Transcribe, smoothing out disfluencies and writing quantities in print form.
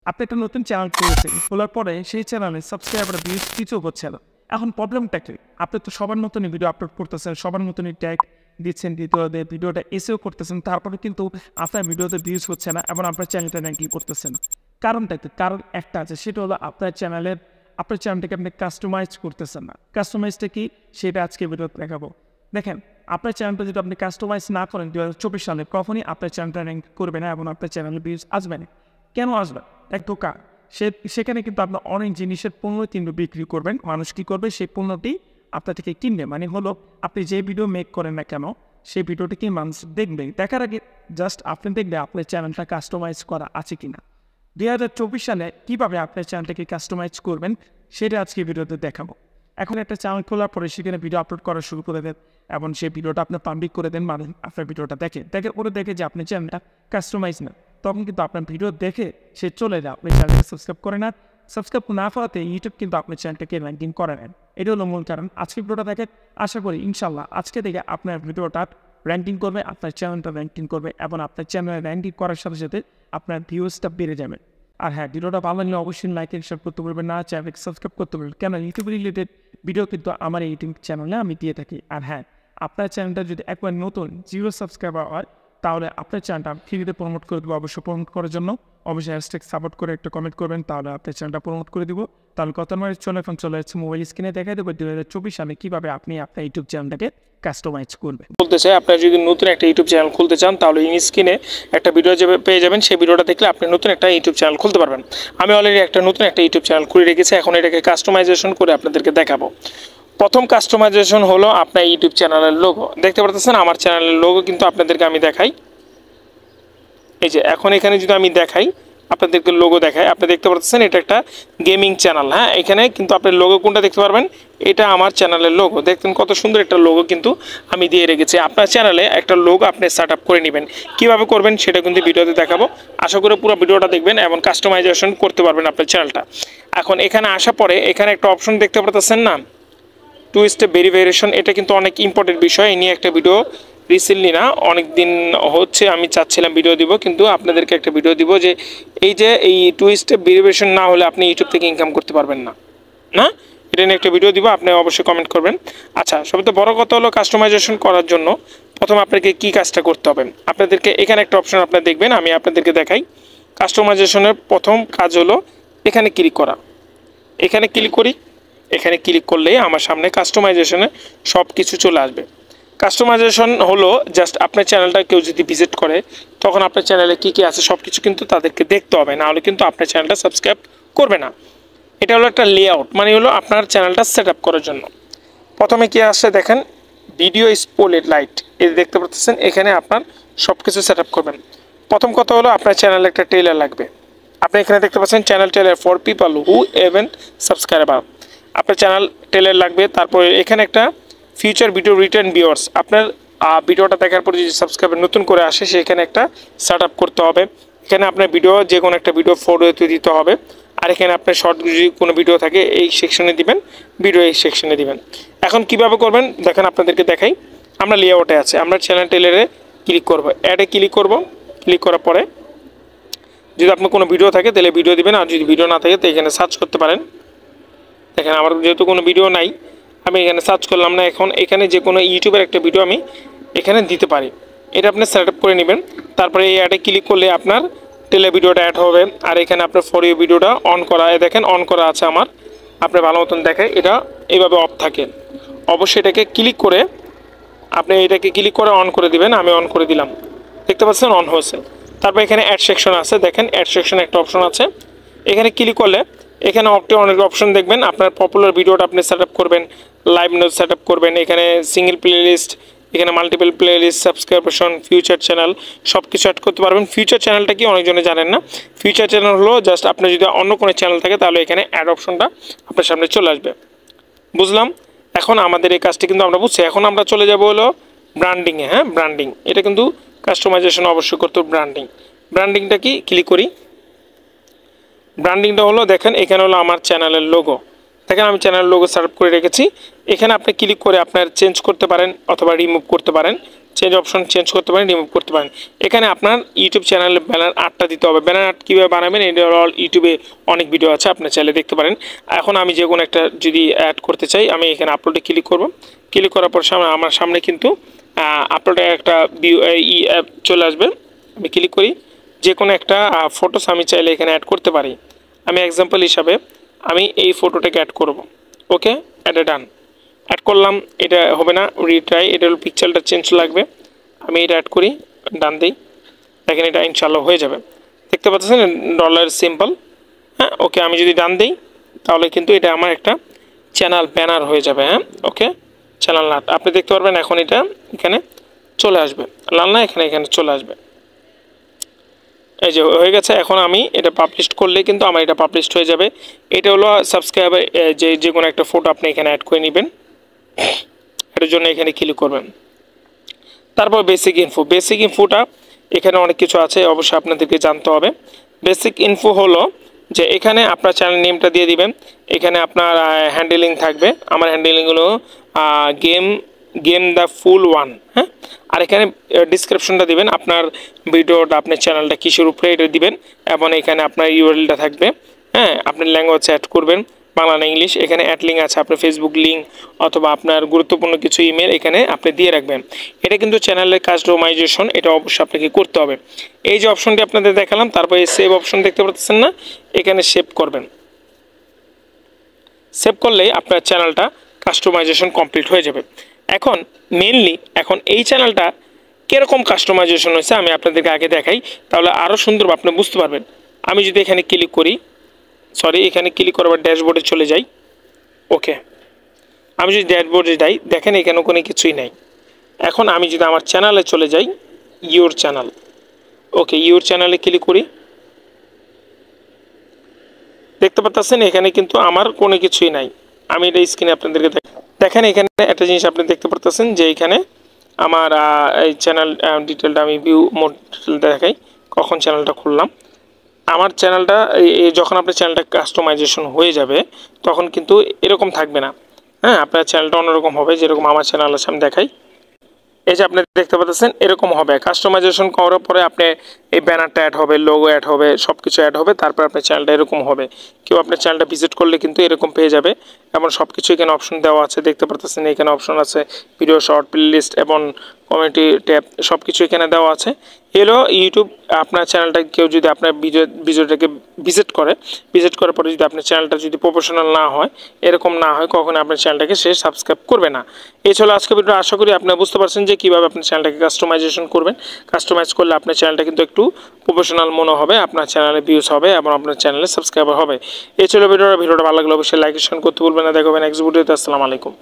আপনি একটা নতুন চ্যানেল খুলেছেন, খোলার পরে সেই চ্যানেলে সাবস্ক্রাইবার ভিউজ কিছু হচ্ছে না। এখন প্রবলেমটা কি? আপনি তো সবার মতনই ভিডিও আপলোড করতেছেন, সবার মতনই ট্যাগ দিচ্ছেন, দ্বিতীয়তে ভিডিওটা এসেও করতেছেন, তারপরে কিন্তু আপনার ভিডিওতে ভিউজ হচ্ছে না এবং আপনার চ্যানেলটা র্যাঙ্কিং করতেছে না। কারণটা কি? কারণ একটা আছে, সেটা হলো আপনার চ্যানেলটাকে আপনি কাস্টমাইজ করতেছেন না। কাস্টমাইজটা কি সেটা আজকে ভিডিওতে দেখাবো। দেখেন, আপনার চ্যানেলটা যদি আপনি কাস্টমাইজ না করেন 2024 সালে, কখনই আপনার চ্যানেলটা র্যাঙ্ক করবে না এবং আপনার চ্যানেলে ভিউজ আসবে না। কেন আসবে? এক ধোকা। সেখানে কিন্তু আপনার অনেক জিনিসের পণ্য কিন্তু বিক্রি করবেন। মানুষ কী করবে? সেই পণ্যটি আপনার থেকে কিনবে। মানে হলো, আপনি যে ভিডিও মেক করেন না কেন, সেই ভিডিওটি কি মানুষ দেখবে। দেখার আগে জাস্ট আপনি দেখবে আপনার চ্যানেলটা কাস্টমাইজ করা আছে কিনা। 2024 সালে কীভাবে আপনার চ্যানেলটাকে কাস্টমাইজ করবেন সেটা আজকে ভিডিওতে দেখাবো। এখন একটা চ্যানেল খোলার পরে সেখানে ভিডিও আপলোড করা শুরু করে দেন এবং সেই ভিডিওটা আপনি পাবলিক করে দেন। মানুষ আপনার ভিডিওটা দেখে যে আপনার চ্যানেলটা কাস্টমাইজ না, তখন কিন্তু আপনার ভিডিও দেখে সে চলে যায়, আপনি চ্যানেলকে সাবস্ক্রাইব করে না। সাবস্ক্রাইব না করাতে ইউটিউব কিন্তু আপনার চ্যানেলটাকে র্যাঙ্কিং করে নেন। এটা হলো মূল কারণ। আজকে ভিডিওটা দেখে আশা করি ইনশাল্লাহ আজকে থেকে আপনার ভিডিওটা র্যাঙ্কিং করবে, আপনার চ্যানেলটা র্যাঙ্কিং করবে এবং আপনার চ্যানেল র্যাঙ্কিং করার সাথে সাথে আপনার ভিউজটা বেড়ে যাবে। আর হ্যাঁ, ভিডিওটা ভালো লাগলে অবশ্যই লাইক এন্ড শেয়ার করতে পারবেন, না চ্যানেলকে সাবস্ক্রাইব করতে পারবেন। কেন? ইউটিউব রিলেটেড ভিডিও কিন্তু আমার এই ইউটিউব চ্যানেলে আমি দিয়ে থাকি। আর হ্যাঁ, আপনার চ্যানেলটা যদি একবার নতুন 0 সাবস্ক্রাইবার হয়, তাহলে আপনার চ্যানেলটা ফ্রিতে প্রমোট করে দেবো। অবশ্যই প্রমোট করার জন্য অবশ্যই হ্যাশট্যাগ সাপোর্ট করে একটা কমেন্ট করবেন, তাহলে আপনার চ্যানেলটা প্রমোট করে দিব। তাহলে কত নয় চলে যাচ্ছে মোবাইল স্ক্রিনে দেখাই দেবো 2024 সালে কীভাবে আপনি আপনার ইউটিউব চ্যানেলটাকে কাস্টমাইজ করবেন। বলতে চাই, আপনারা যদি নতুন একটা ইউটিউব চ্যানেল খুলতে চান তাহলে স্ক্রিনে একটা ভিডিও পেয়ে যাবেন। সেই ভিডিওটা দেখলে আপনি নতুন একটা ইউটিউব চ্যানেল খুলতে পারবেন। আমি অলরেডি নতুন একটা ইউটিউব চ্যানেল খুলে রেখেছি, এখন এটাকে কাস্টমাইজেশন করে আপনাদেরকে দেখাবো। প্রথম কাস্টমাইজেশন হলো আপনার ইউটিউব চ্যানেলের লোগো। দেখতে পাচ্ছেন আমার চ্যানেলের লোগো কিন্তু আপনাদেরকে আমি দেখাই। এই যে এখন এখানে যদি আমি দেখাই, আপনাদেরকে লোগো দেখায়, আপনি দেখতে পাচ্ছেন এটা একটা গেমিং চ্যানেল। হ্যাঁ, এখানে কিন্তু আপনার লোগো কোনটা দেখতে পারবেন, এটা আমার চ্যানেলের লোগো। দেখতেন কত সুন্দর একটা লোগো কিন্তু আমি দিয়ে রেখেছি। আপনার চ্যানেলে একটা লোগো আপনি সেট আপ করে নেবেন। কীভাবে করবেন সেটা কিন্তু ভিডিওতে দেখাবো। আশা করি পুরো ভিডিওটা দেখবেন এবং কাস্টমাইজেশন করতে পারবেন আপনার চ্যানেলটা। এখন এখানে আসার পরে এখানে একটা অপশন দেখতে পাচ্ছেন না, 2 স্টেপ ভেরিফিকেশন। এটা কিন্তু অনেক ইম্পর্টেন্ট বিষয়। এই নিয়ে একটা ভিডিও রিসেন্টলি না, অনেক দিন হচ্ছে আমি চাচ্ছিলাম ভিডিও দিব, কিন্তু আপনাদেরকে একটা ভিডিও দিব যে এই 2 স্টেপ ভেরিফিকেশন না হলে আপনি ইউটিউব থেকে ইনকাম করতে পারবেন না। এটা নিয়ে একটা ভিডিও দিব, আপনি অবশ্যই কমেন্ট করবেন। আচ্ছা, সবথেকে বড় কথা হলো কাস্টমাইজেশন করার জন্য প্রথম আপনাকে কী কাজটা করতে হবে। আপনাদেরকে এখানে একটা অপশন আপনারা দেখবেন, আমি আপনাদেরকে দেখাই। কাস্টমাইজেশনের প্রথম কাজ হলো এখানে ক্লিক করা। এখানে ক্লিক করি, এখানে ক্লিক করলেই আমার সামনে কাস্টমাইজেশনে সব কিছু চলে আসবে। কাস্টমাইজেশন হলো জাস্ট আপনার চ্যানেলটা কেউ যদি ভিজিট করে, তখন আপনার চ্যানেলে কী কী আছে সব কিছু কিন্তু তাদেরকে দেখতে হবে, না হলে কিন্তু আপনার চ্যানেলটা সাবস্ক্রাইব করবে না। এটা হলো একটা লেআউট, মানে হলো আপনার চ্যানেলটা সেট আপ করার জন্য। প্রথমে কী আসছে দেখেন, ভিডিও স্পটলাইট লাইট, এই দেখতে পাচ্ছেন, এখানে আপনার সব কিছু সেট আপ করবেন। প্রথম কথা হলো আপনার চ্যানেলে একটা ট্রেলার লাগবে। আপনি এখানে দেখতে পাচ্ছেন channel trailer for people who এভেন subscriber. আপনার চ্যানেল ট্রেলার লাগবে। তারপরে এখানে একটা ফিউচার ভিডিও রিটার্ন ভিউয়ার্স, আপনার ভিডিওটা দেখার পর যদি সাবস্ক্রাইবার নতুন করে আসে সেখানে একটা সেট আপ করতে হবে। এখানে আপনার ভিডিও যে কোনো একটা ভিডিও ফটোতে দিতে হবে। আর এখানে আপনার শর্ট যদি কোনো ভিডিও থাকে এই সেকশনে দিবেন, ভিডিও এই সেকশনে দিবেন। এখন কিভাবে করবেন দেখেন, আপনাদেরকে দেখাই। আমরা লেআউটে আছে, আমরা চ্যানেল ট্রেলারে ক্লিক করব, অ্যাডে ক্লিক করব। ক্লিক করার পরে যদি আপনার কোনো ভিডিও থাকে তাহলে ভিডিও দিবেন, আর যদি ভিডিও না থাকে তো এখানে সার্চ করতে পারেন। দেখেন আমার যেহেতু কোনো ভিডিও নাই, আমি এখানে সার্চ করলাম না। এখন এখানে যে কোনো ইউটিউবের একটা ভিডিও আমি এখানে দিতে পারি। এটা আপনি সেট আপ করে নেবেন। তারপরে এই অ্যাডে ক্লিক করলে আপনার টেলে ভিডিওটা অ্যাড হবে। আর এখানে আপনার ফর ইউ ভিডিওটা অন করা, দেখেন অন করা আছে আমার। আপনি ভালো মতন দেখেন, এটা এইভাবে অফ থাকে। অবশ্যই এটাকে ক্লিক করে আপনি এটাকে ক্লিক করে অন করে দিবেন। আমি অন করে দিলাম, দেখতে পাচ্ছেন অন হয়েছে। তারপর এখানে অ্যাড সেকশন আছে, দেখেন অ্যাড সেকশনে একটা অপশন আছে। এখানে ক্লিক করলে এখানে অনেক অপশন দেখবেন। আপনার পপুলার ভিডিওটা আপনি সেট আপ করবেন, লাইভ নিউজ সেট আপ করবেন। এখানে সিঙ্গেল প্লেলিস্ট, এখানে multiple playlist, subscription, future channel সব কিছু অ্যাড করতে পারবেন। ফিউচার চ্যানেলটা কি অনেকজনে জানেন না। ফিউচার চ্যানেল হলো জাস্ট আপনার যদি অন্য কোনো চ্যানেল থাকে তাহলে এখানে অ্যাড অপশনটা আপনার সামনে চলে আসবে। বুঝলাম। এখন আমাদের এই কাজটি কিন্তু আমরা বুঝছি। এখন আমরা চলে যাব হলো ব্র্যান্ডিংয়ে। হ্যাঁ, ব্র্যান্ডিং, এটা কিন্তু কাস্টমাইজেশন অবশ্যই করতে হবে। ব্র্যান্ডিংটা কি, ক্লিক করি। ব্র্যান্ডিংটা হলো দেখেন, এখানে হলো আমার চ্যানেলের লোগো। দেখেন আমি চ্যানেলের লোগো সেট আপ করে রেখেছি। এখানে আপনি ক্লিক করে আপনার চেঞ্জ করতে পারেন অথবা রিমুভ করতে পারেন। চেঞ্জ অপশন চেঞ্জ করতে পারেন, রিমুভ করতে পারেন। এখানে আপনার ইউটিউব চ্যানেলে ব্যানার আর্টটা দিতে হবে। ব্যানার আর্ট কীভাবে বানাবেন এটা ইউটিউবে অনেক ভিডিও আছে, আপনি চাইলে দেখতে পারেন। এখন আমি যে কোনো একটা যদি অ্যাড করতে চাই, আমি এখানে আপলোডে ক্লিক করব। ক্লিক করার পর আমার সামনে কিন্তু আপলোডে একটা চলে আসবে। আমি ক্লিক করি, যে কোনো একটা ফটোস আমি চাইলে এখানে অ্যাড করতে পারি। আমি এক্সাম্পল হিসাবে আমি এই ফটোটাকে অ্যাড করব। ওকে, অ্যাড ডান। অ্যাড করলাম, এটা হবে না, রিট্রাই। এটা হলো পিকচারটা চেঞ্জ লাগবে। আমি এটা অ্যাড করি, ডান দিই, দেখেন এটা ইনশাল্লাহ হয়ে যাবে। দেখতে পাচ্ছেন ডলার সিম্পল। হ্যাঁ, ওকে, আমি যদি ডান দিই তাহলে কিন্তু এটা আমার একটা চ্যানেল ব্যানার হয়ে যাবে। হ্যাঁ, ওকে, চ্যানেল আর্ট আপনি দেখতে পারবেন। এখন এটা এখানে চলে আসবে, লাল না, এখানে চলে আসবে। এই যে হয়ে গেছে। এখন আমি এটা পাবলিশ করলে কিন্তু আমার এটা পাবলিশ হয়ে যাবে। এটা হলো সাবস্ক্রাইবার, যে কোনো একটা ফটো আপনি এখানে অ্যাড করে নেবেন। এটার জন্য এখানে ক্লিক করবেন। তারপর বেসিক ইনফো। বেসিক ইনফোটা এখানে অনেক কিছু আছে, অবশ্যই আপনাদেরকে জানতে হবে। বেসিক ইনফো হলো যে এখানে আপনার চ্যানেল নেমটা দিয়ে দিবেন। এখানে আপনার হ্যান্ডেলিং থাকবে। আমার হ্যান্ডেলিং হলো গেম দ্য ফুল ওয়ান। হ্যাঁ, আর এখানে ডিসক্রিপশনটা দিবেন, আপনার ভিডিওটা, আপনার চ্যানেলটা কিসের উপরে এটা দিবেন, এবং এখানে আপনার ইউআরএলটা থাকবে। হ্যাঁ, আপনার ল্যাঙ্গুয়েজ অ্যাড করবেন, বাংলা না ইংলিশ। এখানে অ্যাড লিঙ্ক আছে, আপনার ফেসবুক লিঙ্ক অথবা আপনার গুরুত্বপূর্ণ কিছু ইমেল এখানে আপনি দিয়ে রাখবেন। এটা কিন্তু চ্যানেলের কাস্টমাইজেশন, এটা অবশ্যই আপনাকে করতে হবে। এই যে অপশনটি আপনাদের দেখালাম, তারপরে সেভ অপশন দেখতে পাচ্ছেন না, এখানে সেভ করবেন। সেভ করলেই আপনার চ্যানেলটা কাস্টমাইজেশন কমপ্লিট হয়ে যাবে। এখন মেনলি এখন এই চ্যানেলটা কীরকম কাস্টমাইজেশন হয়েছে আমি আপনাদেরকে আগে দেখাই, তাহলে আরও সুন্দর আপনি বুঝতে পারবেন। আমি যদি এখানে ক্লিক করি, এখানে ক্লিক করবার ড্যাশবোর্ডে চলে যাই। ওকে, আমি যদি ড্যাশবোর্ডে যাই, দেখেন এখানে কোনো কিছুই নাই। এখন আমি যদি আমার চ্যানেলে চলে যাই, ইউর চ্যানেল। ওকে, ইউর চ্যানেলে ক্লিক করি, দেখতে পাচ্ছেন এখানে কিন্তু আমার কোনো কিছুই নাই। আমি এটা স্ক্রিনে আপনাদেরকে দেখেন, এখানে একটা জিনিস আপনি দেখতে পাচ্ছেন যে এখানে আমার এই চ্যানেল ডিটেলটা আমি ভিউ মোড ডিটেলটা দেখাই, কখন চ্যানেলটা খুললাম। আমার চ্যানেলটা যখন আপনার চ্যানেলটা কাস্টমাইজেশন হয়ে যাবে তখন কিন্তু এরকম থাকবে না। হ্যাঁ, আপনার চ্যানেলটা অন্যরকম হবে, যেরকম আমার চ্যানেল আছে আমি দেখাই। এই যে আপনি দেখতে পাচ্ছেন এরকম হবে। কাস্টমাইজেশন করার পরে আপনি এই ব্যানারটা অ্যাড হবে, লোগো অ্যাড হবে, সব কিছু অ্যাড হবে, তারপর আপনার চ্যানেলটা এরকম হবে। কেউ আপনার চ্যানেলটা ভিজিট করলে কিন্তু এরকম পেয়ে যাবে। এবং সব কিছু এখানে অপশন দেওয়া আছে, দেখতে পাচ্ছেন এখানে অপশন আছে ভিডিও, শর্ট, প্লেলিস্ট এবং কমিউনিটি ট্যাব, সব কিছু এখানে দেওয়া আছে। এলো ইউটিউব আপনার চ্যানেলটা কেউ যদি আপনার ভিডিওটাকে ভিজিট করার পরে যদি আপনার চ্যানেলটা যদি প্রফেশনাল না হয়, এরকম না হয়, কখনো আপনার চ্যানেলটাকে সে সাবস্ক্রাইব করবে না। এই ছিল আজকে ভিডিও। আশা করি আপনারা বুঝতে পারছেন যে কীভাবে আপনার চ্যানেলটাকে কাস্টমাইজেশন করবেন। কাস্টমাইজ করলে আপনার চ্যানেলটা কিন্তু একটু প্রফেশনাল মনে হবে, আপনার চ্যানেলে ভিউজ হবে এবং আপনার চ্যানেলে সাবস্ক্রাইবার হবে। এই ছিল ভিডিওটা ভালো লাগলে অবশ্যই লাইক শেয়ার করতে ভুলবেন না। দেখবেন নেক্সট ভিডিওতে। আসসালামু আলাইকুম।